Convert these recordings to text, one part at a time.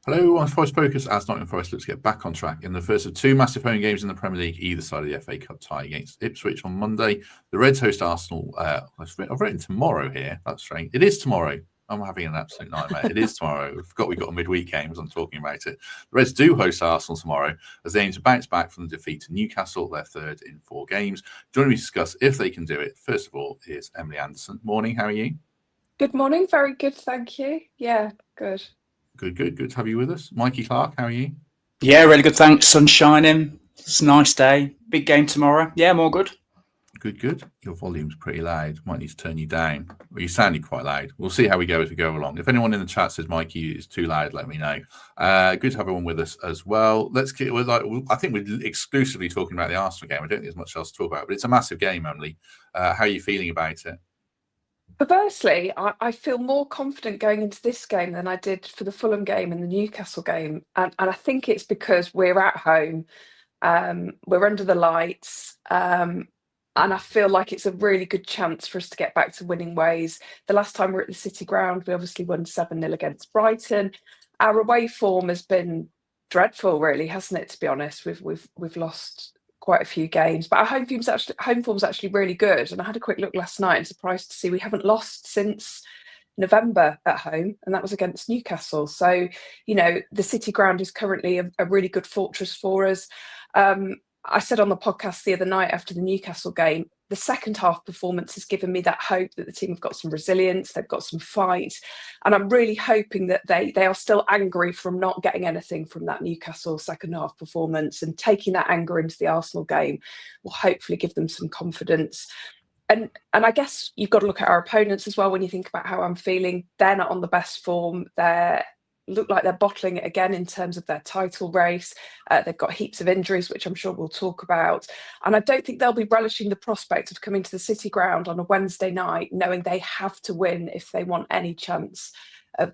Hello, I'm Forest Focus as Nottingham Forest looks to get back on track in the first of two massive home games in the Premier League, either side of the FA Cup tie against Ipswich on Monday. The Reds host Arsenal. I've written tomorrow here. That's strange. It is tomorrow. I'm having an absolute nightmare. It is tomorrow. I forgot we got a midweek game as I'm talking about it. The Reds do host Arsenal tomorrow as they aim to bounce back from the defeat to Newcastle, their third in 4 games. Joining me to discuss if they can do it, first of all, is Emily Anderson. Morning, how are you? Good morning. Very good, thank you. Yeah, good. Good to have you with us. Mikey Clarke, how are you? Yeah, really good, thanks. Sun shining. It's a nice day. Big game tomorrow. Yeah, I'm all good. Good. Your volume's pretty loud. Might need to turn you down. Well, you sounded quite loud. We'll see how we go as we go along. If anyone in the chat says Mikey is too loud, let me know. Good to have everyone with us as well. Let's get. I think we're exclusively talking about the Arsenal game. I don't think there's much else to talk about, but it's a massive game, Emily. How are you feeling about it? Perversely, I feel more confident going into this game than I did for the Fulham game and the Newcastle game. And I think it's because we're at home, we're under the lights, and I feel like it's a really good chance for us to get back to winning ways. The last time we were at the City Ground, we obviously won 7-0 against Brighton. Our away form has been dreadful, really, hasn't it, to be honest? We've lost quite a few games, but our home form's actually really good. And I had a quick look last night and surprised to see we haven't lost since November at home, and that was against Newcastle. So, the City Ground is currently a really good fortress for us. I said on the podcast the other night after the Newcastle game, the second half performance has given me that hope that the team have got some resilience, they've got some fight, and I'm really hoping that they are still angry from not getting anything from that Newcastle second half performance, and taking that anger into the Arsenal game will hopefully give them some confidence. And I guess you've got to look at our opponents as well when you think about how I'm feeling. They're not on the best form. They look like they're bottling it again in terms of their title race. They've got heaps of injuries, which I'm sure we'll talk about. And I don't think they'll be relishing the prospect of coming to the City Ground on a Wednesday night, knowing they have to win if they want any chance of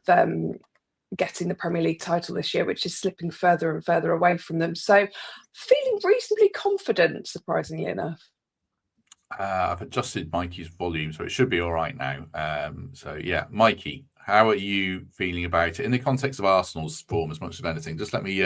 getting the Premier League title this year, which is slipping further and further away from them. So feeling reasonably confident, surprisingly enough. I've adjusted Mikey's volume, so it should be all right now. Mikey, how are you feeling about it in the context of Arsenal's form as much as anything? Just let me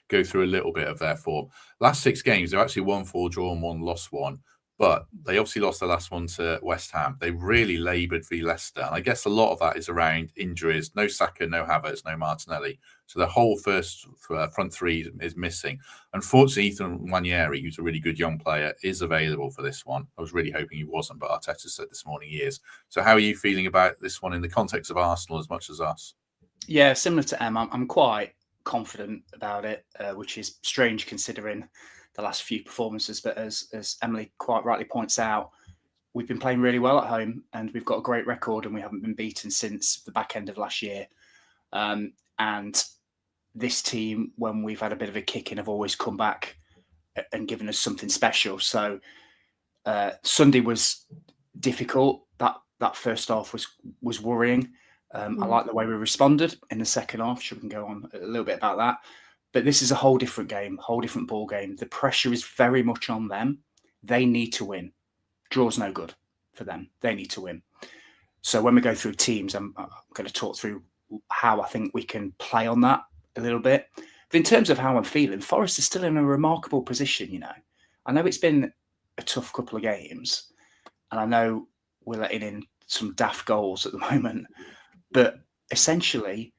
go through a little bit of their form. Last 6 games, they've actually won 4, drawn 1, lost 1. But they obviously lost the last one to West Ham. They really laboured for Leicester. And I guess a lot of that is around injuries. No Saka, no Havertz, no Martinelli. So the whole first front three is missing. Unfortunately, Ethan Nwaneri, who's a really good young player, is available for this one. I was really hoping he wasn't, but Arteta said this morning he is. So how are you feeling about this one in the context of Arsenal as much as us? Yeah, similar to Em, I'm quite confident about it, which is strange considering the last few performances. But as Emily quite rightly points out, we've been playing really well at home and we've got a great record and we haven't been beaten since the back end of last year. And this team, when we've had a bit of a kick in, have always come back and given us something special. So Sunday was difficult. That first half was worrying. I like the way we responded in the second half. Sure, we can go on a little bit about that. But this is a whole different game, whole different ball game. The pressure is very much on them. They need to win. Draw's no good for them. They need to win. So when we go through teams, I'm going to talk through how I think we can play on that a little bit. But in terms of how I'm feeling, Forest is still in a remarkable position, I know it's been a tough couple of games, and I know we're letting in some daft goals at the moment, but essentially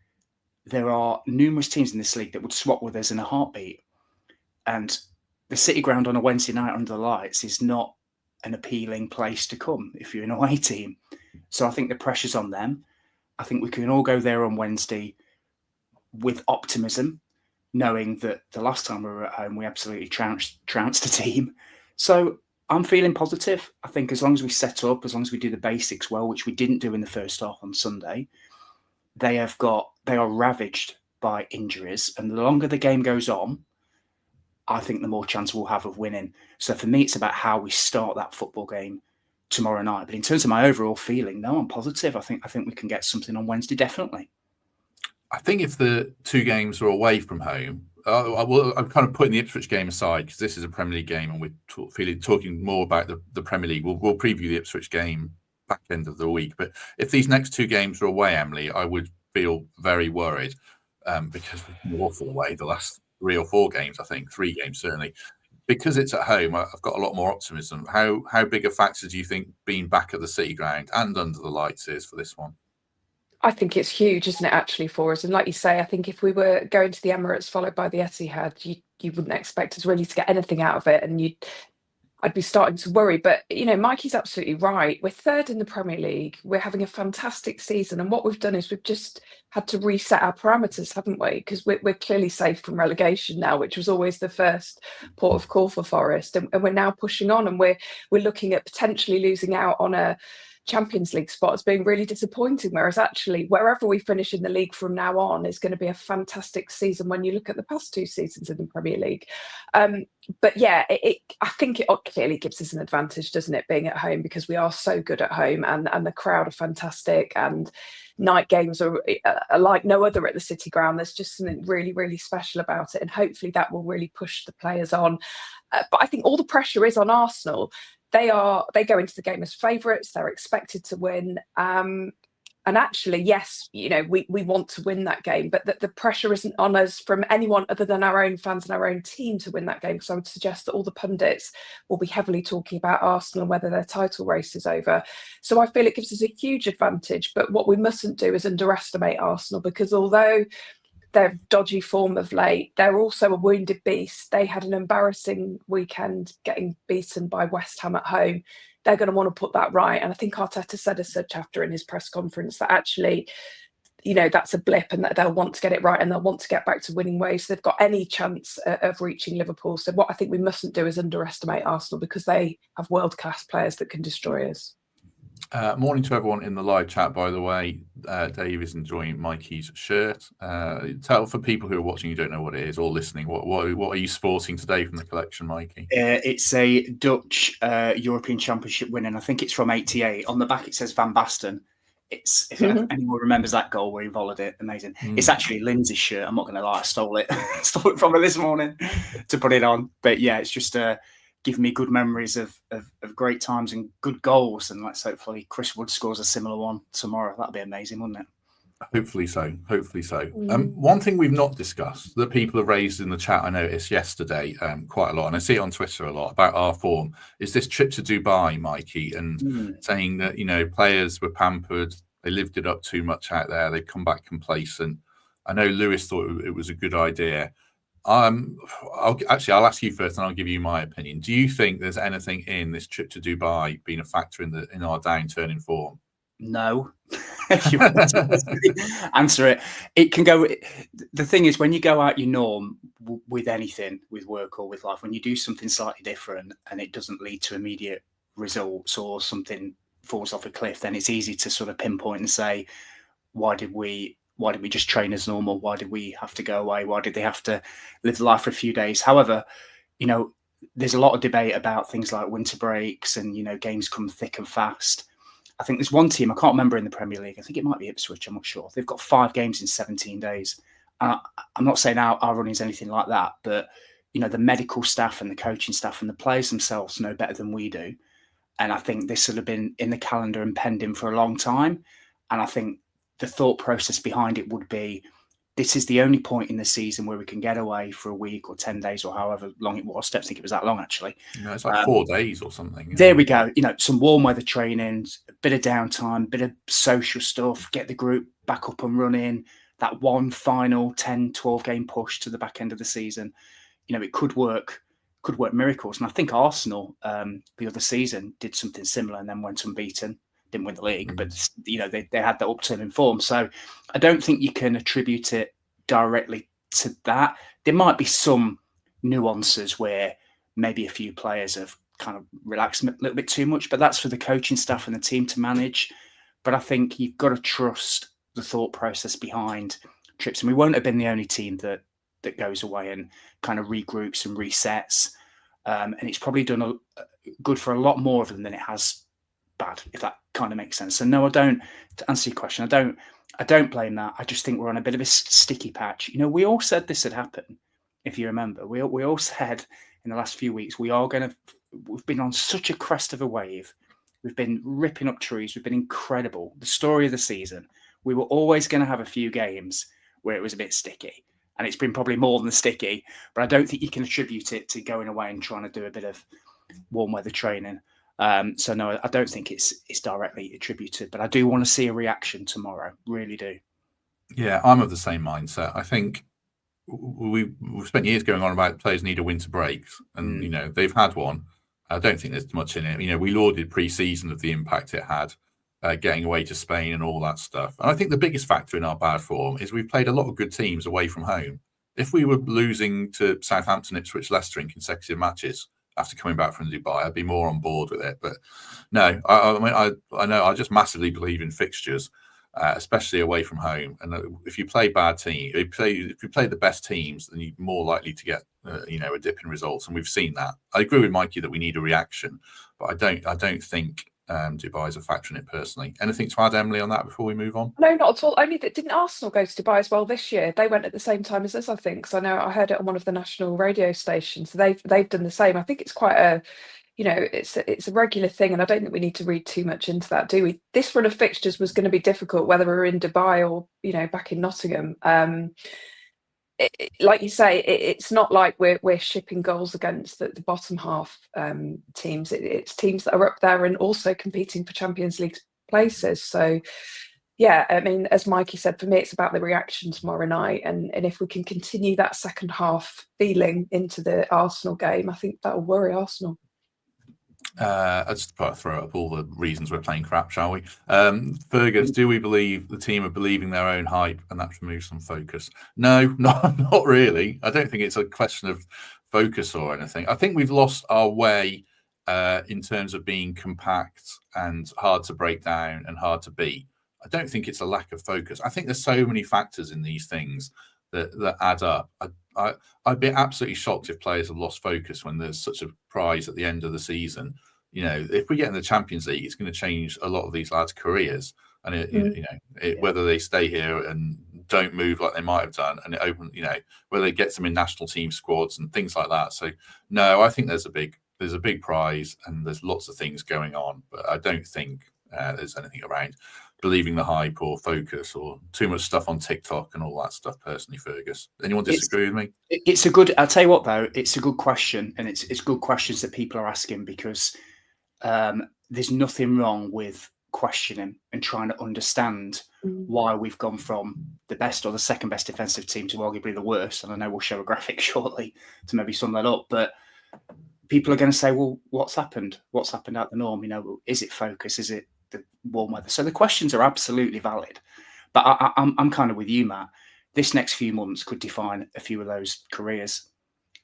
there are numerous teams in this league that would swap with us in a heartbeat. And the City Ground on a Wednesday night under the lights is not an appealing place to come if you're an away team. So I think the pressure's on them. I think we can all go there on Wednesday with optimism, knowing that the last time we were at home, we absolutely trounced a team. So I'm feeling positive. I think as long as we set up, as long as we do the basics well, which we didn't do in the first half on Sunday, they are ravaged by injuries. And the longer the game goes on, I think the more chance we'll have of winning. So for me, it's about how we start that football game tomorrow night. But in terms of my overall feeling, no, I'm positive. I think we can get something on Wednesday, definitely. I think if the 2 games are away from home, I'm kind of putting the Ipswich game aside because this is a Premier League game and we're talking more about the Premier League. We'll preview the Ipswich game back end of the week. But if these next 2 games are away, Emily, I would feel very worried. because we've been awful away the last 3 or 4 games, I think, 3 games certainly. Because it's at home, I've got a lot more optimism. How big a factor do you think being back at the City Ground and under the lights is for this one? I think it's huge, isn't it, actually, for us? And like you say, I think if we were going to the Emirates followed by the Etihad, you wouldn't expect us really to get anything out of it, and I'd be starting to worry. But Mikey's absolutely right. We're third in the Premier League. We're having a fantastic season, and what we've done is we've just had to reset our parameters, haven't we? Because we're clearly safe from relegation now, which was always the first port of call for Forest, and we're now pushing on, and we're looking at potentially losing out on a Champions League spot as being really disappointing, whereas actually wherever we finish in the league from now on is going to be a fantastic season when you look at the past 2 seasons in the Premier League. But yeah, I think it clearly gives us an advantage, doesn't it, being at home, because we are so good at home, and the crowd are fantastic, and night games are like no other at the City Ground. There's just something really, really special about it, and hopefully that will really push the players on. But I think all the pressure is on Arsenal. They go into the game as favourites. They're expected to win. And actually, yes, we want to win that game, but the pressure isn't on us from anyone other than our own fans and our own team to win that game. So I would suggest that all the pundits will be heavily talking about Arsenal and whether their title race is over. So I feel it gives us a huge advantage. But what we mustn't do is underestimate Arsenal, because although their dodgy form of late, they're also a wounded beast. They had an embarrassing weekend getting beaten by West Ham at home. They're going to want to put that right. And I think Arteta said as such after in his press conference that actually, that's a blip, and that they'll want to get it right, and they'll want to get back to winning ways. So they've got any chance of reaching Liverpool. So what I think we mustn't do is underestimate Arsenal, because they have world-class players that can destroy us. Morning to everyone in the live chat, by the way. Davies enjoying Mikey's shirt. Tell for people who are watching, you don't know what it is, or listening, what are you sporting today from the collection, Mikey? It's a Dutch European Championship win, and I think it's from '88. On the back it says Van Basten. If anyone remembers that goal where he volleyed it, amazing. It's actually Lindsay's shirt. I'm not going to lie, I stole it. Stole it from her this morning to put it on. But yeah, it's just giving me good memories of great times and good goals. And let's hopefully Chris Wood scores a similar one tomorrow. That'd be amazing, wouldn't it? Hopefully so. One thing we've not discussed that people have raised in the chat, I noticed yesterday quite a lot, and I see it on Twitter a lot, about our form, is this trip to Dubai, Mikey, and saying that, players were pampered, they lived it up too much out there, they've come back complacent. I know Lewis thought it was a good idea. I'll ask you first, and I'll give you my opinion. Do you think there's anything in this trip to Dubai being a factor in our downturn in form? No. You answer it. It can go. The thing is, when you go out your norm with anything, with work or with life, when you do something slightly different and it doesn't lead to immediate results, or something falls off a cliff, then it's easy to sort of pinpoint and say, why did we just train as normal? Why did we have to go away? Why did they have to live life for a few days? However, there's a lot of debate about things like winter breaks and, games come thick and fast. I think there's one team, I can't remember in the Premier League, I think it might be Ipswich, I'm not sure. They've got 5 games in 17 days. I'm not saying our running is anything like that, but, the medical staff and the coaching staff and the players themselves know better than we do. And I think this would have been in the calendar and pending for a long time. And I think the thought process behind it would be, this is the only point in the season where we can get away for a week or 10 days or however long it was. I don't think it was that long, actually. It's like 4 days or something. There we go. Some warm weather training, a bit of downtime, bit of social stuff, get the group back up and running, that one final 10, 12 game push to the back end of the season. It could work miracles. And I think Arsenal, the other season, did something similar and then went unbeaten. Didn't win the league, but they had that upturn in form. So I don't think you can attribute it directly to that. There might be some nuances where maybe a few players have kind of relaxed a little bit too much, but that's for the coaching staff and the team to manage. But I think you've got to trust the thought process behind trips, and we won't have been the only team that goes away and kind of regroups and resets. And it's probably done good for a lot more of them than it has bad, if that kind of makes sense. So no, I don't. To answer your question, I don't blame that. I just think we're on a bit of a sticky patch. We all said this would happen. If you remember, we all said in the last few weeks we've been on such a crest of a wave. We've been ripping up trees. We've been incredible. The story of the season. We were always going to have a few games where it was a bit sticky. And it's been probably more than sticky, but I don't think you can attribute it to going away and trying to do a bit of warm weather training. So no, I don't think it's directly attributed, but I do want to see a reaction tomorrow. Really do. Yeah, I'm of the same mindset. I think we've spent years going on about players need a winter break, and you know they've had one. I don't think there's much in it. You know, we lauded pre-season of the impact it had, getting away to Spain and all that stuff. And I think the biggest factor in our bad form is we've played a lot of good teams away from home. If we were losing to Southampton, Ipswich, Leicester in consecutive matches after coming back from Dubai, I'd be more on board with it. But no, I know I just massively believe in fixtures. Especially away from home, and if you play bad teams, if you play the best teams, then you're more likely to get a dip in results, and we've seen that. I agree with Mikey that we need a reaction, but I don't think Dubai is a factor in it personally. Anything to add, Emily, on that before we move on? No, not at all. Only that didn't Arsenal go to Dubai as well this year? They went at the same time as us, I think. So I know I heard it on one of the national radio stations. So they've done the same. I think it's quite a it's a regular thing, and I don't think we need to read too much into that, do we? This run of fixtures was going to be difficult, whether we're in Dubai or back in Nottingham. Like you say, it's not like we're shipping goals against the bottom half teams. It's teams that are up there and also competing for Champions League places. So yeah, I mean, as Mikey said, for me, it's about the reaction tomorrow night, and if we can continue that second half feeling into the Arsenal game, I think that will worry Arsenal. Let's throw up all the reasons we're playing crap, shall we? Fergus, do we believe the team are believing their own hype and that removes some focus? No, not really. I don't think it's a question of focus or anything. I think we've lost our way in terms of being compact and hard to break down and hard to beat. I don't think it's a lack of focus. I think there's so many factors in these things that add up. I'd be absolutely shocked if players have lost focus when there's such a prize at the end of the season. If we get in the Champions League, it's going to change a lot of these lads' careers, and whether they stay here and don't move like they might have done, and whether it gets them in national team squads and things like that. So no, I think there's a big prize and there's lots of things going on, but I don't think there's anything around believing the hype or focus or too much stuff on TikTok and all that stuff. Personally, Fergus, anyone disagree with me? I'll tell you what though, it's a good question, and it's good questions that people are asking, because there's nothing wrong with questioning and trying to understand why we've gone from the best or the second best defensive team to arguably the worst. And I know we'll show a graphic shortly to maybe sum that up, but people are going to say, well, what's happened? What's happened out the norm? Is it focus? Is it the warm weather? So the questions are absolutely valid, but I'm kind of with you, Matt. This next few months could define a few of those careers,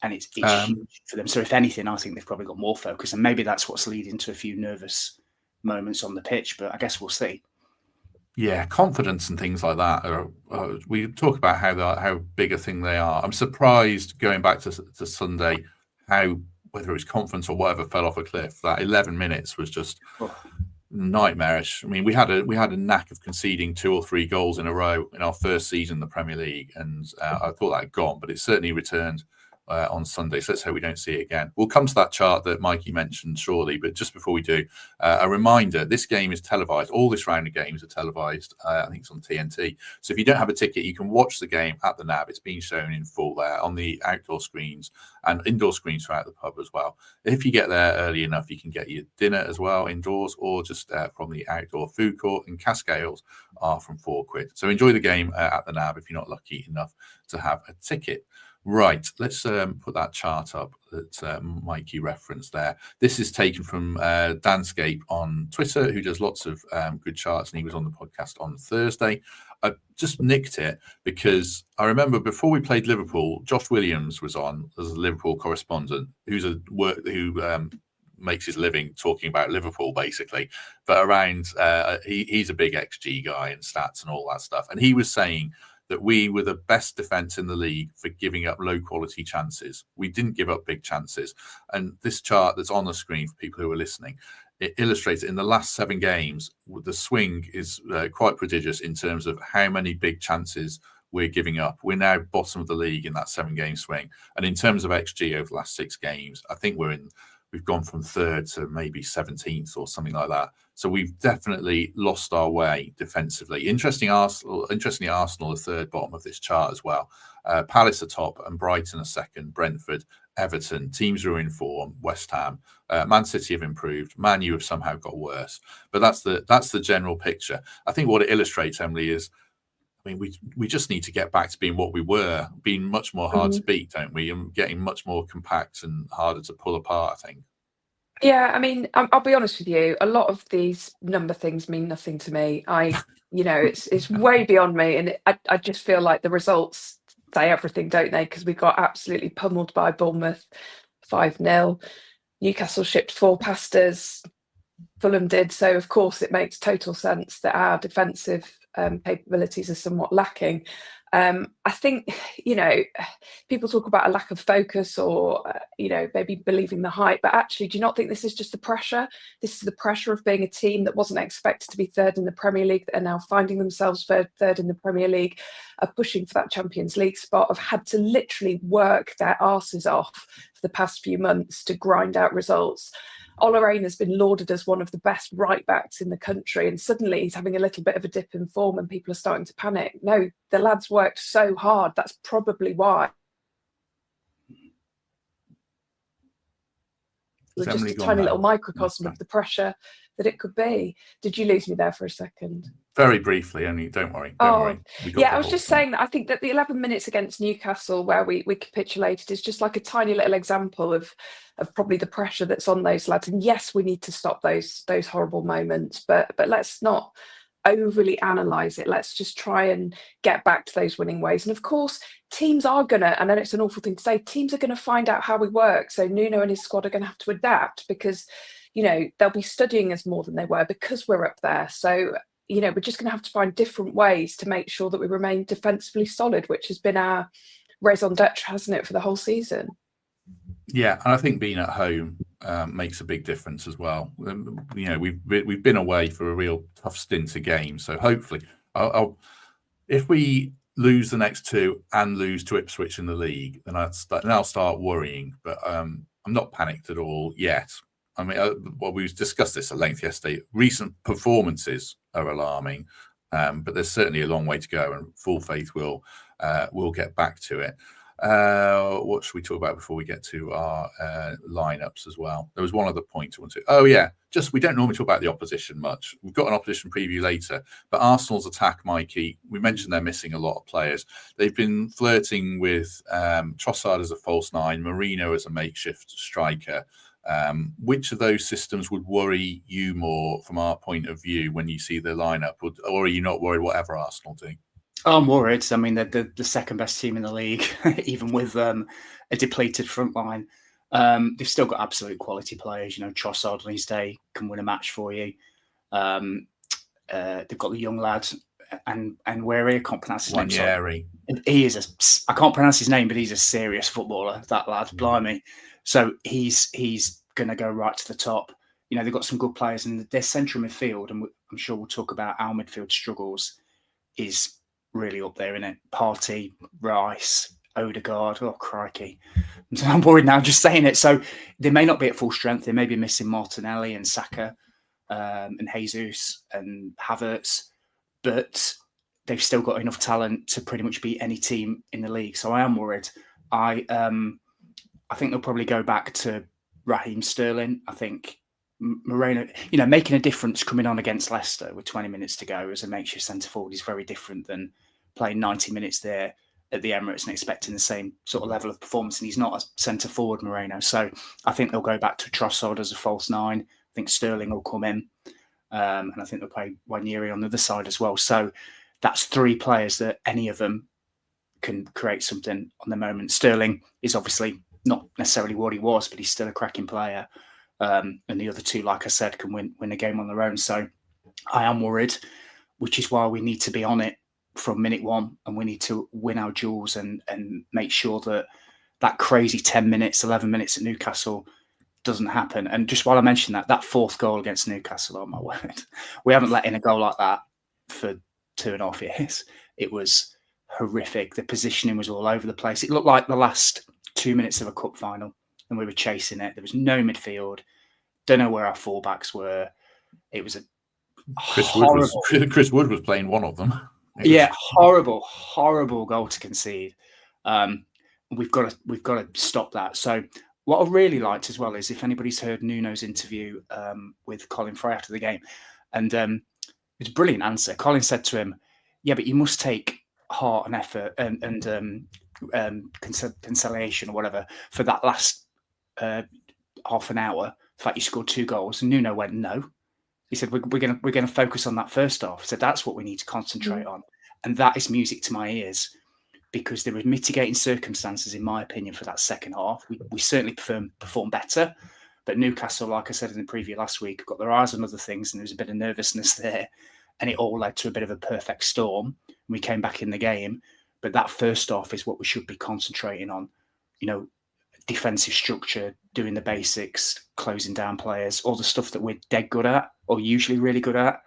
and it's huge for them. So if anything, I think they've probably got more focus, and maybe that's what's leading to a few nervous moments on the pitch, but I guess we'll see. Yeah, confidence and things like that we talk about how big a thing they are. I'm surprised, going back to Sunday, how whether it was confidence or whatever fell off a cliff. That 11 minutes was just nightmarish. I mean, we had a knack of conceding 2 or 3 goals in a row in our first season in the Premier League, and I thought that had gone, but it certainly returned on Sunday. So let's hope we don't see it again. We'll come to that chart that Mikey mentioned shortly, but just before we do, a reminder: this game is televised. All this round of games are televised. I think it's on TNT. So if you don't have a ticket, you can watch the game at the NAB. It's being shown in full there on the outdoor screens and indoor screens throughout the pub as well. If you get there early enough, you can get your dinner as well indoors, or just from the outdoor food court. And Cascales are from £4. So enjoy the game at the NAB if you're not lucky enough to have a ticket. Right, let's put that chart up that Mikey referenced there. This is taken from Danscape on Twitter, who does lots of good charts, and he was on the podcast on Thursday. I just nicked it because I remember before we played Liverpool, Josh Williams was on as a Liverpool correspondent, who makes his living talking about Liverpool, basically. But around, he's a big XG guy and stats and all that stuff. And he was saying that we were the best defence in the league for giving up low-quality chances. We didn't give up big chances. And this chart that's on the screen for people who are listening, it illustrates it. In the last 7 games, the swing is quite prodigious in terms of how many big chances we're giving up. We're now bottom of the league in that 7-game swing. And in terms of XG over the last 6 games, I think we're in we've gone from 3rd to maybe 17th or something like that. So we've definitely lost our way defensively. Interestingly, Arsenal are 3rd bottom of this chart as well. Palace are top and Brighton are 2nd, Brentford, Everton, teams are in form, West Ham, Man City have improved, Man U have somehow got worse. But that's the general picture. I think what it illustrates, Emily, is we just need to get back to being what we were, being much more hard to beat, don't we? And getting much more compact and harder to pull apart, I think. Yeah, I mean, I'll be honest with you. A lot of these number things mean nothing to me. It's way beyond me, and I just feel like the results say everything, don't they? Because we got absolutely pummeled by Bournemouth, 5-0. Newcastle shipped 4 past us. Fulham did. So of course, it makes total sense that our defensive capabilities are somewhat lacking. I think, people talk about a lack of focus or, maybe believing the hype, but actually, do you not think this is just the pressure? This is the pressure of being a team that wasn't expected to be 3rd in the Premier League, that are now finding themselves 3rd in the Premier League, are pushing for that Champions League spot, have had to literally work their arses off for the past few months to grind out results. Ola Aina has been lauded as one of the best right backs in the country, and suddenly he's having a little bit of a dip in form and people are starting to panic. No, the lads worked so hard. That's probably why. We're just a tiny little microcosm of the pressure that it could be. Did you lose me there for a second? Very briefly, only. Don't worry. I was just saying that I think that the 11 minutes against Newcastle where we capitulated is just like a tiny little example of probably the pressure that's on those lads. And yes, we need to stop those horrible moments, but let's not overly analyze it. Let's just try and get back to those winning ways. And of course, teams are gonna, I know it's an awful thing to say, teams are gonna find out how we work. So Nuno and his squad are gonna have to adapt because, they'll be studying us more than they were because we're up there. So, we're just gonna have to find different ways to make sure that we remain defensively solid, which has been our raison d'etre, hasn't it, for the whole season? Yeah, and I think being at home makes a big difference as well. We've been away for a real tough stint of games, so hopefully, if we lose the next 2 and lose to Ipswich in the league, then I'll start worrying. But I'm not panicked at all yet. I mean, we discussed this at length yesterday. Recent performances are alarming, but there's certainly a long way to go, and full faith we'll get back to it. What should we talk about before we get to our lineups as well? There was one other point I want to. Oh yeah, we don't normally talk about the opposition much. We've got an opposition preview later, but Arsenal's attack, Mikey. We mentioned they're missing a lot of players. They've been flirting with Trossard as a false 9, Marino as a makeshift striker. Which of those systems would worry you more from our point of view when you see the lineup, or are you not worried whatever Arsenal do? I'm worried. I mean, they're the second best team in the league, even with a depleted front line. They've still got absolute quality players. Trossard on his day can win a match for you. They've got the young lad and where I can't pronounce his name. He is I can't pronounce his name, but he's a serious footballer. That lad, blimey. So he's going to go right to the top. They've got some good players in their central midfield, and I'm sure we'll talk about our midfield struggles. Is really up there, isn't it? Partey, Rice, Odegaard. Oh, crikey. I'm worried now just saying it. So they may not be at full strength. They may be missing Martinelli and Saka and Jesus and Havertz, but they've still got enough talent to pretty much beat any team in the league. So I am worried. I think they'll probably go back to Raheem Sterling. I think Moreno, making a difference coming on against Leicester with 20 minutes to go as a makeshift centre forward is very different than playing 90 minutes there at the Emirates and expecting the same sort of level of performance. And he's not a centre forward, Moreno. So I think they'll go back to Trossard as a false 9. I think Sterling will come in. And I think they'll play Waneri on the other side as well. So that's 3 players that any of them can create something on the moment. Sterling is obviously not necessarily what he was, but he's still a cracking player. And the other 2, like I said, can win a game on their own. So I am worried, which is why we need to be on it from minute 1, and we need to win our duels and make sure that crazy 10 minutes, 11 minutes at Newcastle doesn't happen. And just while I mention that 4th goal against Newcastle, oh my word, we haven't let in a goal like that for 2.5 years. It was horrific. The positioning was all over the place. It looked like the last 2 minutes of a cup final. and we were chasing it. There was no midfield. Don't know where our fullbacks were. It was a Chris Wood was playing one of them. Horrible goal to concede. We've got to stop that. So what I really liked as well is if anybody's heard Nuno's interview with Colin Fry after the game, and it's a brilliant answer. Colin said to him, "Yeah, but you must take heart and effort and conciliation or whatever for that last half an hour. The fact you scored 2 goals." And Nuno went, "No." He said, "We're going to focus on that first half." So that's what we need to concentrate on, and that is music to my ears, because there were mitigating circumstances, in my opinion, for that second half. We certainly performed better, but Newcastle, like I said in the preview last week, got their eyes on other things, and there was a bit of nervousness there, and it all led to a bit of a perfect storm. We came back in the game, but that first half is what we should be concentrating on. Defensive structure, doing the basics, closing down players, all the stuff that we're dead good at, or usually really good at.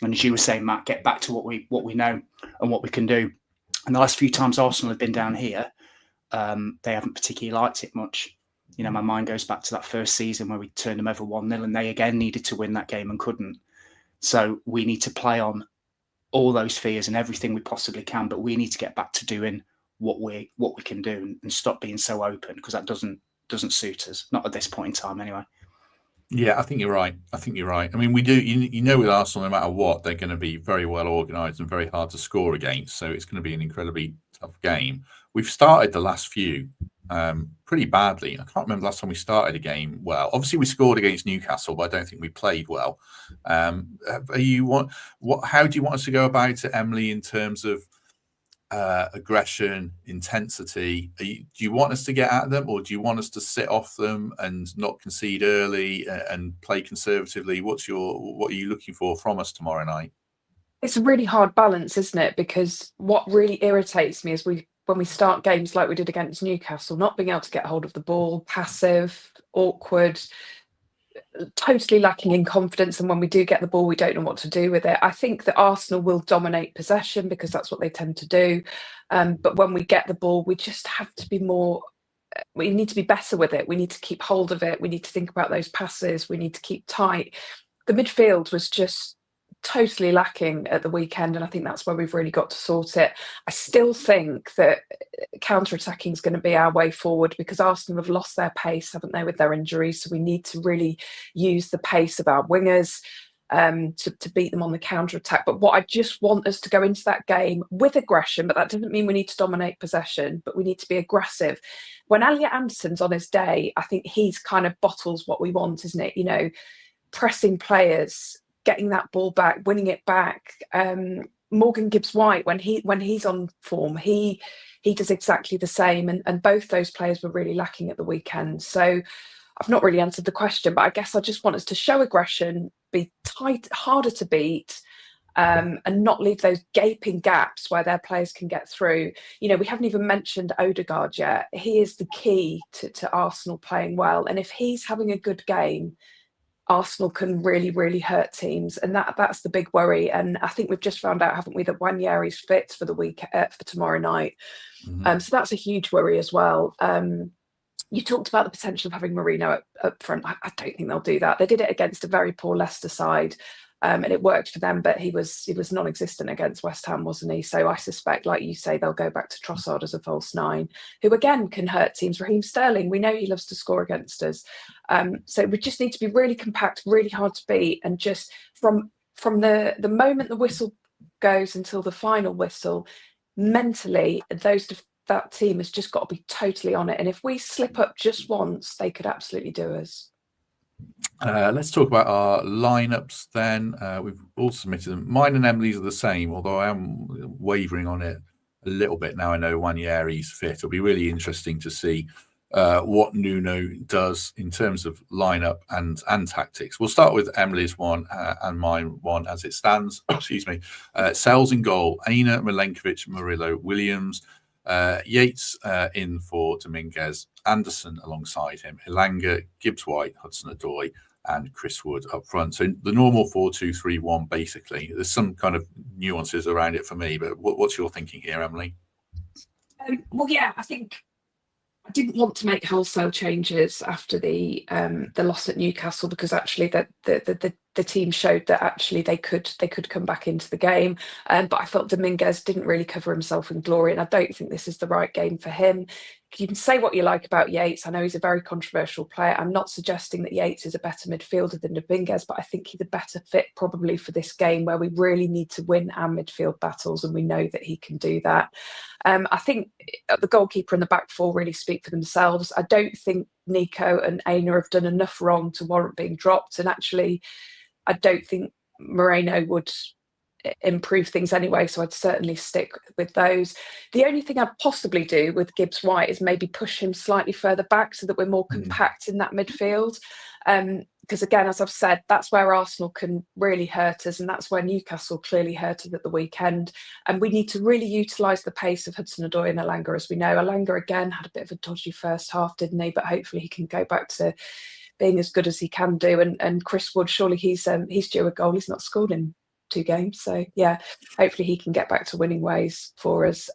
And as you were saying, Matt, get back to what we know and what we can do. And the last few times Arsenal have been down here, they haven't particularly liked it much. My mind goes back to that first season where we turned them over 1-0, and they again needed to win that game and couldn't. So we need to play on all those fears and everything we possibly can, but we need to get back to doing what we can do and stop being so open, because that doesn't suit us, not at this point in time anyway. Yeah, I think you're right. I mean, we do, with Arsenal, no matter what, they're going to be very well organised and very hard to score against. So it's going to be an incredibly tough game. We've started the last few pretty badly. I can't remember the last time we started a game well. Obviously, we scored against Newcastle, but I don't think we played well. How do you want us to go about it, Emily, in terms of aggression, intensity? Do you want us to get at them, or do you want us to sit off them and not concede early and play conservatively? What are you looking for from us tomorrow night? It's a really hard balance, isn't it? Because what really irritates me is when we start games like we did against Newcastle, not being able to get hold of the ball, passive, awkward, totally lacking in confidence, and when we do get the ball, we don't know what to do with it. I think that Arsenal will dominate possession because that's what they tend to do. But when we get the ball, we just have to be more. We need to be better with it. We need to keep hold of it. We need to think about those passes. We need to keep tight. The midfield was just totally lacking at the weekend, and I think that's where we've really got to sort it. I still think that counter-attacking is going to be our way forward, because Arsenal have lost their pace, haven't they, with their injuries? So we need to really use the pace of our wingers to beat them on the counter-attack. But what I just want us to go into that game with aggression, but that doesn't mean we need to dominate possession, but we need to be aggressive. When Elliot Anderson's on his day, I think he's kind of bottles what we want, isn't it? Pressing players, getting that ball back, winning it back. Morgan Gibbs-White, when he's on form, he does exactly the same. And both those players were really lacking at the weekend. So I've not really answered the question, but I guess I just want us to show aggression, be tight, harder to beat, and not leave those gaping gaps where their players can get through. We haven't even mentioned Odegaard yet. He is the key to Arsenal playing well. And if he's having a good game, Arsenal can really, really hurt teams, and that's the big worry. And I think we've just found out, haven't we, that Nwaneri's fit for the week for tomorrow night. So that's a huge worry as well. You talked about the potential of having Mourinho up front. I don't think they'll do that. They did it against a very poor Leicester side, and it worked for them, but he was non-existent against West Ham, wasn't he? So I suspect, like you say, they'll go back to Trossard as a false 9, who again can hurt teams. Raheem Sterling, we know he loves to score against us. So we just need to be really compact, really hard to beat, and just from the moment the whistle goes until the final whistle, mentally, that team has just got to be totally on it. And if we slip up just once, they could absolutely do us. Let's talk about our lineups then. We've all submitted them. Mine and Emily's are the same, although I am wavering on it a little bit now I know Nwaneri's fit. It'll be really interesting to see what Nuno does in terms of lineup and tactics. We'll start with Emily's one and mine one as it stands. Excuse me. Sells in goal. Aina, Milenkovic, Murillo, Williams. Yates in for Dominguez, Anderson alongside him, Elanga, Gibbs-White, Hudson-Odoi, and Chris Wood up front. So the normal 4-2-3-1, basically. There's some kind of nuances around it for me, but what's your thinking here, Emily? Well, yeah, I think I didn't want to make wholesale changes after the loss at Newcastle, because actually the team showed that actually they could come back into the game. But I felt Dominguez didn't really cover himself in glory, and I don't think this is the right game for him. You can say what you like about Yates. I know he's a very controversial player. I'm not suggesting that Yates is a better midfielder than Dominguez, but I think he's a better fit probably for this game where we really need to win our midfield battles, and we know that he can do that. I think the goalkeeper and the back four really speak for themselves. I don't think Nico and Aina have done enough wrong to warrant being dropped, and actually I don't think Moreno would improve things anyway, so I'd certainly stick with those. The only thing I'd possibly do with Gibbs White is maybe push him slightly further back so that we're more compact in that midfield. Because again, as I've said, that's where Arsenal can really hurt us, and that's where Newcastle clearly hurt us at the weekend. And we need to really utilise the pace of Hudson-Odoi and Elanga. As we know, Elanga again had a bit of a dodgy first half, didn't he? But hopefully he can go back to being as good as he can do. And Chris Wood, surely he's due a goal. He's not scored in 2 games, so yeah, hopefully he can get back to winning ways for us.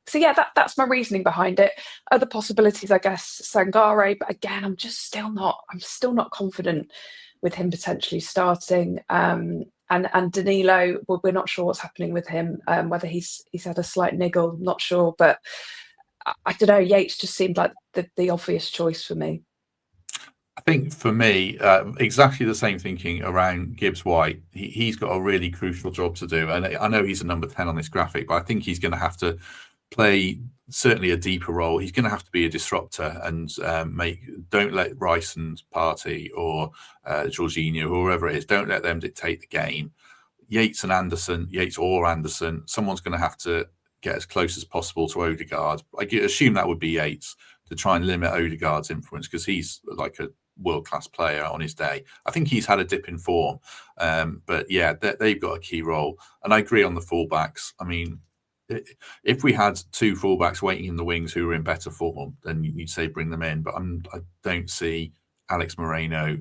So yeah, that's my reasoning behind it. Other possibilities, I guess, Sangare, but again, I'm still not confident with him potentially starting. And Danilo, we're not sure what's happening with him, whether he's had a slight niggle, not sure, but I don't know. Yates just seemed like the obvious choice for me. I think for me, exactly the same thinking around Gibbs White. He's got a really crucial job to do. And I know he's a number 10 on this graphic, but I think he's going to have to play certainly a deeper role. He's going to have to be a disruptor and don't let Rice and Partey or Jorginho, whoever it is, don't let them dictate the game. Yates or Anderson, someone's going to have to get as close as possible to Odegaard. I assume that would be Yates, to try and limit Odegaard's influence, because he's like a world-class player on his day. I think he's had a dip in form, but yeah, they've got a key role. And I agree on the fullbacks. I mean, if we had 2 fullbacks waiting in the wings who were in better form, then you'd say bring them in. But I don't see Alex Moreno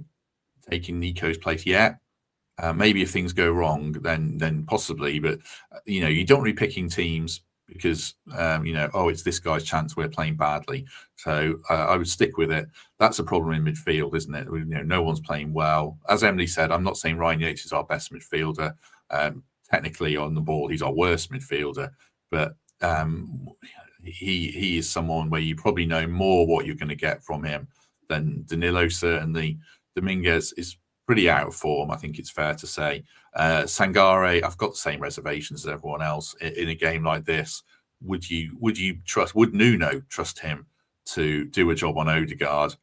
taking Nico's place yet. Maybe if things go wrong, then possibly. But you don't be picking teams because it's this guy's chance, we're playing badly. So I would stick with it. That's a problem in midfield, isn't it? No one's playing well. As Emily said, I'm not saying Ryan Yates is our best midfielder. Technically on the ball, he's our worst midfielder. But he is someone where you probably know more what you're going to get from him than Danilo, certainly. Dominguez is pretty out of form, I think it's fair to say. Sangare, I've got the same reservations as everyone else in a game like this. Would Nuno trust him to do a job on Odegaard?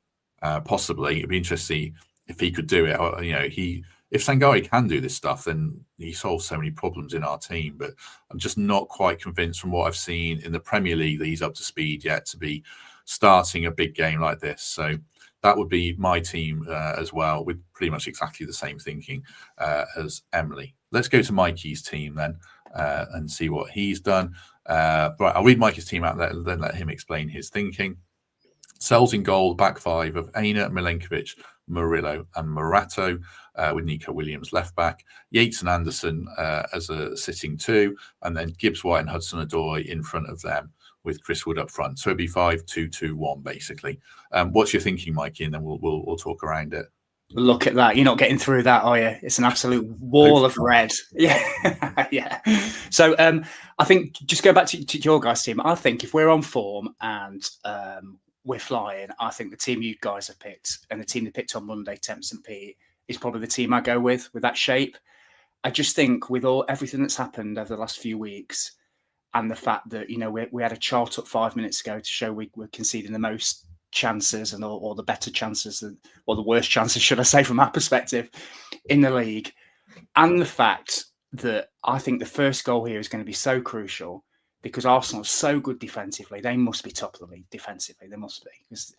Possibly. It'd be interesting if he could do it. If Sangare can do this stuff, then he solves so many problems in our team. But I'm just not quite convinced from what I've seen in the Premier League that he's up to speed yet to be starting a big game like this. So that would be my team as well, with pretty much exactly the same thinking as Emily. Let's go to Mikey's team then and see what he's done. Right, I'll read Mikey's team out, then let him explain his thinking. Sells in goal, back 5 of Aina, Milenkovic, Murillo and Morato, with Nico Williams left back. Yates and Anderson as a sitting 2, and then Gibbs White and Hudson-Odoi in front of them, with Chris Wood up front. So it'd be 5-2-2-1 basically. What's your thinking, Mikey? And then we'll talk around it. Look at that. You're not getting through that, are you? It's an absolute wall of red. Yeah. Yeah. So I think just go back to your guys' team. I think if we're on form and we're flying, I think the team you guys have picked and the team they picked on Monday, Thames St. Pete, is probably the team I go with that shape. I just think with everything that's happened over the last few weeks, and the fact that, we had a chart up 5 minutes ago to show we were conceding the most chances or the better chances, or the worst chances, should I say, from our perspective in the league. And the fact that I think the first goal here is going to be so crucial because Arsenal is so good defensively. They must be top of the league defensively. They must be. Because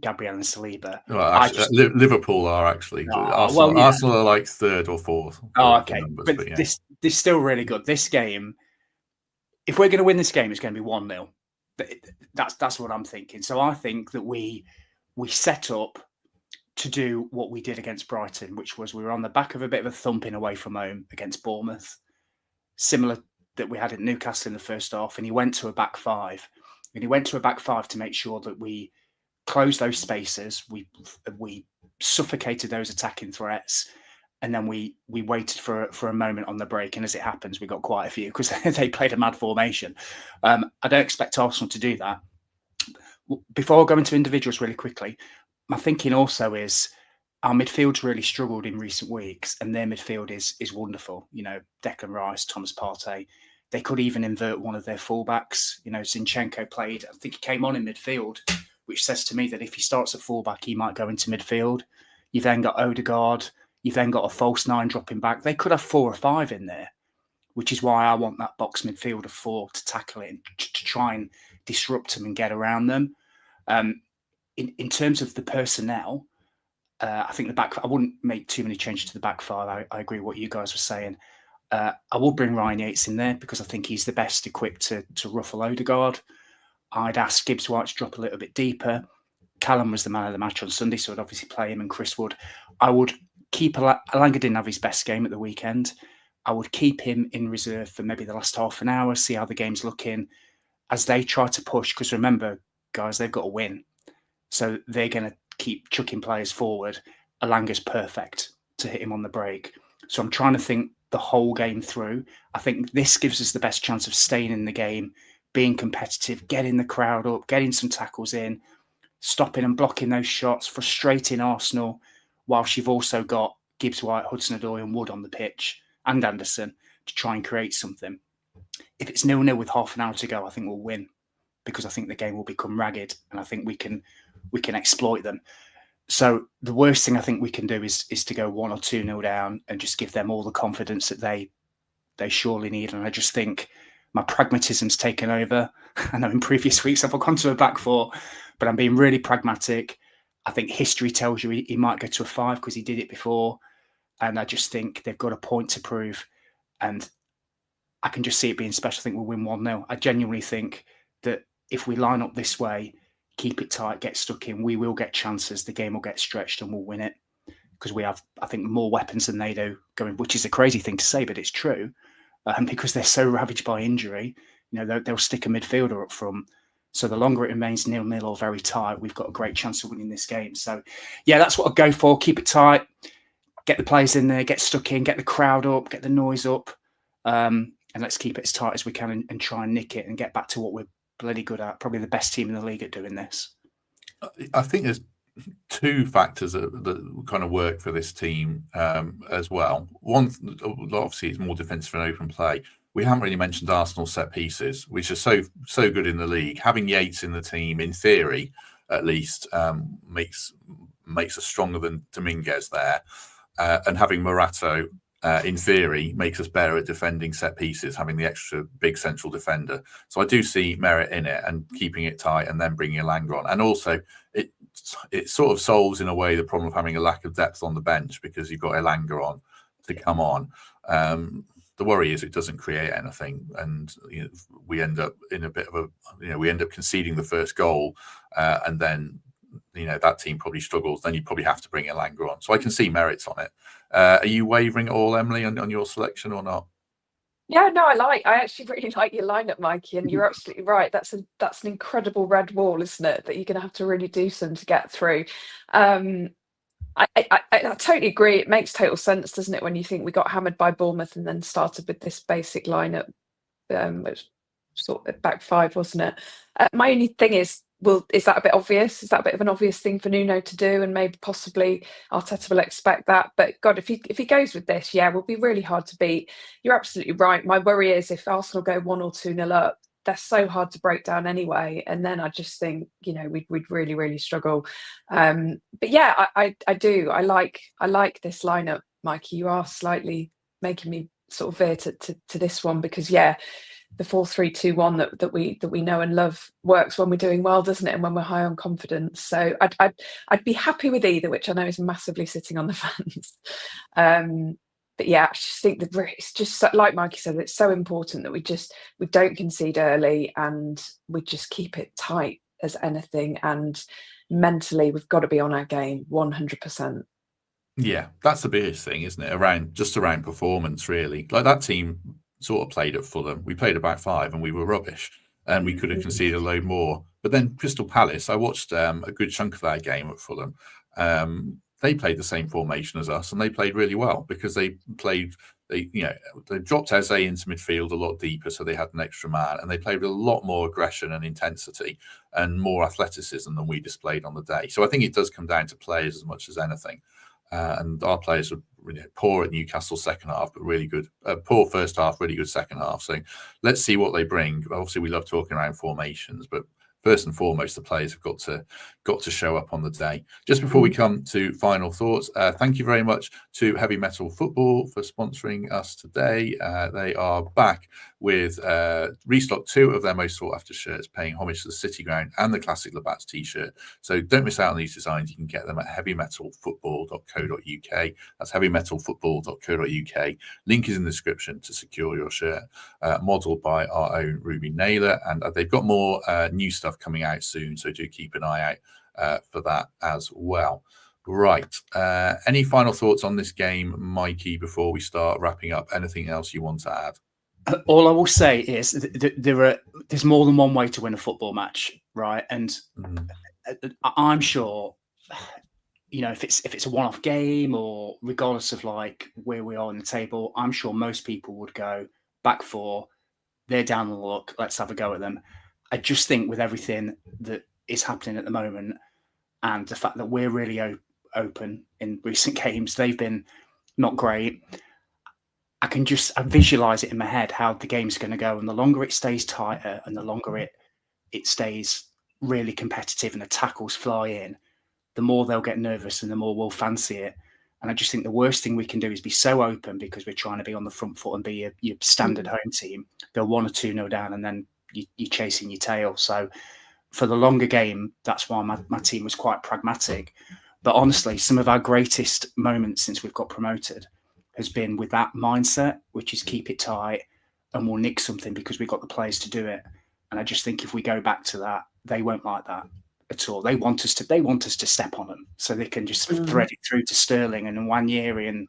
Gabriel and Saliba. Well, actually, Liverpool are actually. Arsenal are like 3rd or 4th. Oh, okay. But this is still really good. This game, if we're going to win this game, it's going to be 1-0. That's what I'm thinking. So I think that we set up to do what we did against Brighton, which was we were on the back of a bit of a thumping away from home against Bournemouth, similar that we had at Newcastle in the first half, and he went to a back 5. And he went to a back five to make sure that we closed those spaces, we suffocated those attacking threats, and then we waited for a moment on the break. And as it happens, we got quite a few because they played a mad formation. I don't expect Arsenal to do that. Before I go into individuals really quickly, my thinking also is our midfield's really struggled in recent weeks, and their midfield is wonderful. You know, Declan Rice, Thomas Partey. They could even invert one of their fullbacks. You know, Zinchenko played, I think he came on in midfield, which says to me that if he starts at fullback, he might go into midfield. You've then got Odegaard. You've then got a false nine dropping back. They could have 4 or 5 in there, which is why I want that box midfield of 4 to tackle it and to try and disrupt them and get around them. In terms of the personnel, I think I wouldn't make too many changes to the back five. I agree with what you guys were saying. I will bring Ryan Yates in there because I think he's the best equipped to ruffle Odegaard. I'd ask Gibbs White to drop a little bit deeper. Callum was the man of the match on Sunday, so I'd obviously play him, and Chris Wood. I would keep Alanga didn't have his best game at the weekend. I would keep him in reserve for maybe the last half an hour, see how the game's looking as they try to push. Because remember, guys, they've got to win. So they're going to keep chucking players forward. Alanga's perfect to hit him on the break. So I'm trying to think the whole game through. I think this gives us the best chance of staying in the game, being competitive, getting the crowd up, getting some tackles in, stopping and blocking those shots, frustrating Arsenal, whilst you've also got Gibbs White, Hudson-Odoi and Wood on the pitch, and Anderson, to try and create something. If it's 0-0 with half an hour to go, I think we'll win, because I think the game will become ragged, and I think we can exploit them. So the worst thing I think we can do is to go 1 or 2-0 down and just give them all the confidence that they surely need. And I just think my pragmatism's taken over. I know in previous weeks I've gone to a back 4, but I'm being really pragmatic. I think history tells you he might go to a 5 because he did it before. And I just think they've got a point to prove. And I can just see it being special. I think we'll win 1-0. I genuinely think that if we line up this way, keep it tight, get stuck in, we will get chances. The game will get stretched and we'll win it because we have, I think, more weapons than they do going, which is a crazy thing to say, but it's true. Because they're so ravaged by injury, you know, they'll stick a midfielder up front. So the longer it remains 0-0 or very tight, we've got a great chance of winning this game. So, yeah, that's what I'd go for. Keep it tight, get the players in there, get stuck in, get the crowd up, get the noise up, and let's keep it as tight as we can and try and nick it and get back to what we're bloody good at. Probably the best team in the league at doing this. I think there's 2 factors that kind of work for this team as well. One, obviously, it's more defensive and open play. We haven't really mentioned Arsenal set pieces, which are so good in the league. Having Yates in the team, in theory, at least, makes us stronger than Dominguez there, and having Morato, in theory, makes us better at defending set pieces, having the extra big central defender. So I do see merit in it and keeping it tight and then bringing Alanga on. And also, it sort of solves, in a way, the problem of having a lack of depth on the bench because you've got Alanga on to come on. The worry is it doesn't create anything, and we end up in a bit of a, we end up conceding the first goal, and then that team probably struggles. Then you probably have to bring Alanga on. So I can see merits on it. Are you wavering at all, Emily, on your selection or not? Yeah, no, I actually really like your lineup, Mikey, and you're absolutely right. That's an incredible red wall, isn't it? That you're going to have to really do some to get through. I totally agree. It makes total sense, doesn't it, when you think we got hammered by Bournemouth and then started with this basic lineup, which sort of back 5, wasn't it? My only thing is, is that a bit obvious? Is that a bit of an obvious thing for Nuno to do? And maybe possibly Arteta will expect that. But God, if he goes with this, yeah, we'll be really hard to beat. You're absolutely right. My worry is if Arsenal go 1 or 2-0 up, they're so hard to break down anyway. And then I just think, we'd really, really struggle. But yeah, I do. I like this lineup, Mikey. You are slightly making me sort of veer to this one because, yeah, the 4-3-2-1 that we know and love works when we're doing well, doesn't it? And when we're high on confidence. So I'd be happy with either, which I know is massively sitting on the fans. But yeah, I just think that it's just like Mikey said, it's so important that we don't concede early and we just keep it tight as anything. And mentally, we've got to be on our game 100%. Yeah, that's the biggest thing, isn't it? Around performance, really. Like that team sort of played at Fulham. We played a back 5 and we were rubbish. and we could have conceded a load more. But then Crystal Palace, I watched a good chunk of that game at Fulham. They played the same formation as us, and they played really well because they dropped Eze into midfield a lot deeper, so they had an extra man, and they played with a lot more aggression and intensity and more athleticism than we displayed on the day. So I think it does come down to players as much as anything. And our players were really poor at Newcastle second half, but really good. Poor first half, really good second half. So let's see what they bring. Obviously, we love talking around formations, but first and foremost, the players have got to show up on the day. Just before we come to final thoughts, thank you very much to Heavy Metal Football for sponsoring us today. They are back with restock 2 of their most sought after shirts, paying homage to the City Ground and the classic Labatt's t-shirt. So don't miss out on these designs. You can get them at heavymetalfootball.co.uk. That's heavymetalfootball.co.uk. Link is in the description to secure your shirt, modelled by our own Ruby Naylor. And they've got more new stuff coming out soon, so do keep an eye out for that as well. Right. Any final thoughts on this game, Mikey, before we start wrapping up? Anything else you want to add? All I will say is there's more than one way to win a football match, right? And I'm sure, if it's a one-off game or regardless of like where we are in the table, I'm sure most people would go back 4. They're down the luck. Let's have a go at them. I just think with everything that is happening at the moment and the fact that we're really open in recent games, they've been not great. I visualize it in my head how the game's going to go, and the longer it stays tighter and the longer it stays really competitive and the tackles fly in, the more they'll get nervous and the more we'll fancy it. And I just think the worst thing we can do is be so open because we're trying to be on the front foot and be your standard home team. Go 1 or 2-0 down and then you're chasing your tail. So for the longer game, that's why my team was quite pragmatic. But honestly, some of our greatest moments since we've got promoted has been with that mindset, which is keep it tight and we'll nick something because we've got the players to do it. And I just think if we go back to that, they won't like that at all. They want us to step on them so they can just thread it through to Sterling and Nwaneri and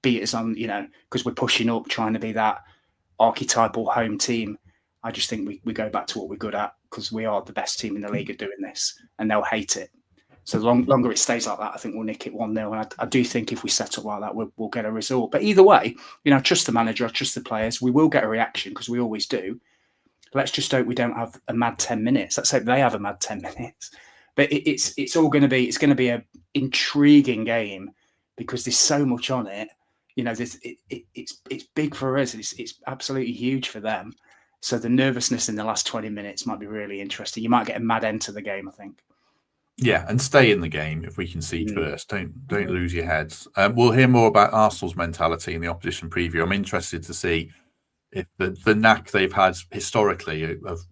beat us on, because we're pushing up, trying to be that archetypal home team. I just think we go back to what we're good at because we are the best team in the league at doing this, and they'll hate it. So the longer it stays like that, I think we'll nick it 1-0. And I do think if we set up like that, we'll get a result. But either way, I trust the manager, I trust the players. We will get a reaction because we always do. Let's just hope we don't have a mad 10 minutes. Let's hope they have a mad 10 minutes. But it's going to be an intriguing game because there's so much on it. It's big for us. It's absolutely huge for them. So the nervousness in the last 20 minutes might be really interesting. You might get a mad end to the game, I think. Yeah, and stay in the game if we concede first. Don't lose your heads. We'll hear more about Arsenal's mentality in the opposition preview. I'm interested to see if the knack they've had historically of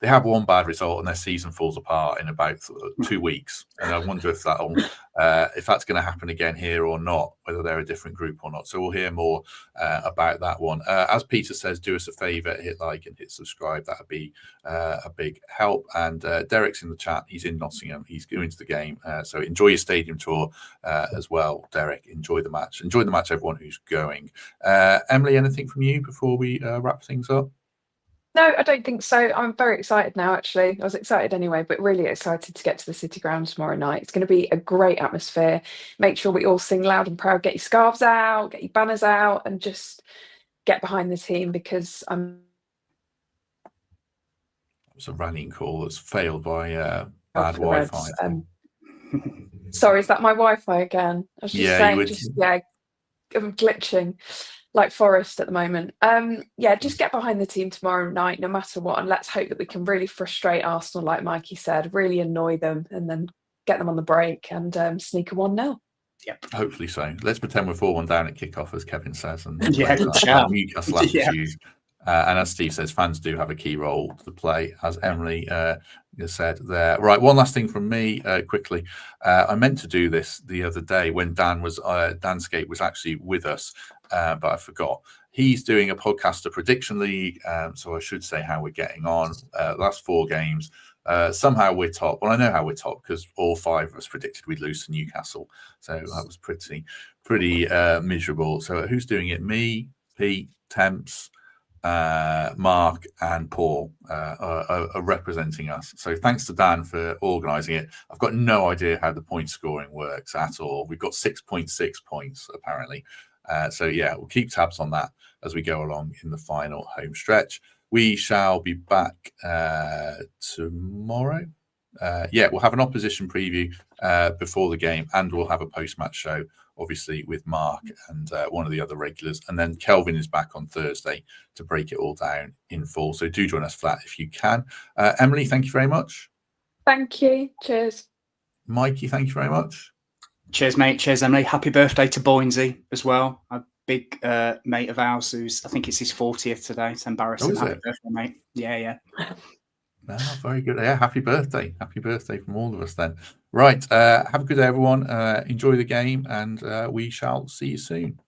they have one bad result and their season falls apart in about 2 weeks, and I wonder if that's going to happen again here or not, whether they're a different group or not. So we'll hear more about that one. As Peter says, do us a favour, hit like and hit subscribe. That'd be a big help. And Derek's in the chat. He's in Nottingham. He's going to the game. So enjoy your stadium tour as well, Derek. Enjoy the match. Enjoy the match, everyone who's going. Emily, anything from you before we wrap things up? No, I don't think so. I'm very excited now, actually. I was excited anyway, but really excited to get to the City Ground tomorrow night. It's going to be a great atmosphere. Make sure we all sing loud and proud, get your scarves out, get your banners out, and just get behind the team because I'm... It was a rallying call that's failed by bad Wi-Fi. Sorry, is that my Wi-Fi again? I was just saying, I'm glitching. Like Forest at the moment. Just get behind the team tomorrow night, no matter what, and let's hope that we can really frustrate Arsenal, like Mikey said, really annoy them, and then get them on the break and sneak a 1-0. Yep, hopefully so. Let's pretend we're 4-1 down at kickoff, as Kevin says, and Newcastle attitude. And as Steve says, fans do have a key role to play, as Emily said there. Right, one last thing from me quickly. I meant to do this the other day when Danscape was actually with us, but I forgot. He's doing a podcast, a prediction league, so I should say how we're getting on. Last 4 games, somehow we're top. Well, I know how we're top because all 5 of us predicted we'd lose to Newcastle, so that was pretty miserable. So who's doing it? Me, Pete, Temps, Mark and Paul are representing us. So thanks to Dan for organising it. I've got no idea how the point scoring works at all. We've got 6.6 points apparently. So yeah, we'll keep tabs on that as we go along in the final home stretch. We shall be back tomorrow. We'll have an opposition preview before the game, and we'll have a post-match show, obviously, with Mark and one of the other regulars. And then Kelvin is back on Thursday to break it all down in full. So do join us for that if you can. Emily, thank you very much. Thank you. Cheers. Mikey, thank you very much. Cheers, mate. Cheers, Emily. Happy birthday to Boynesy as well. A big mate of ours who's, I think it's his 40th today. It's embarrassing. Happy birthday, mate. Yeah. No, very good. Yeah, happy birthday. Happy birthday from all of us then. Right. Have a good day, everyone. Enjoy the game, and we shall see you soon.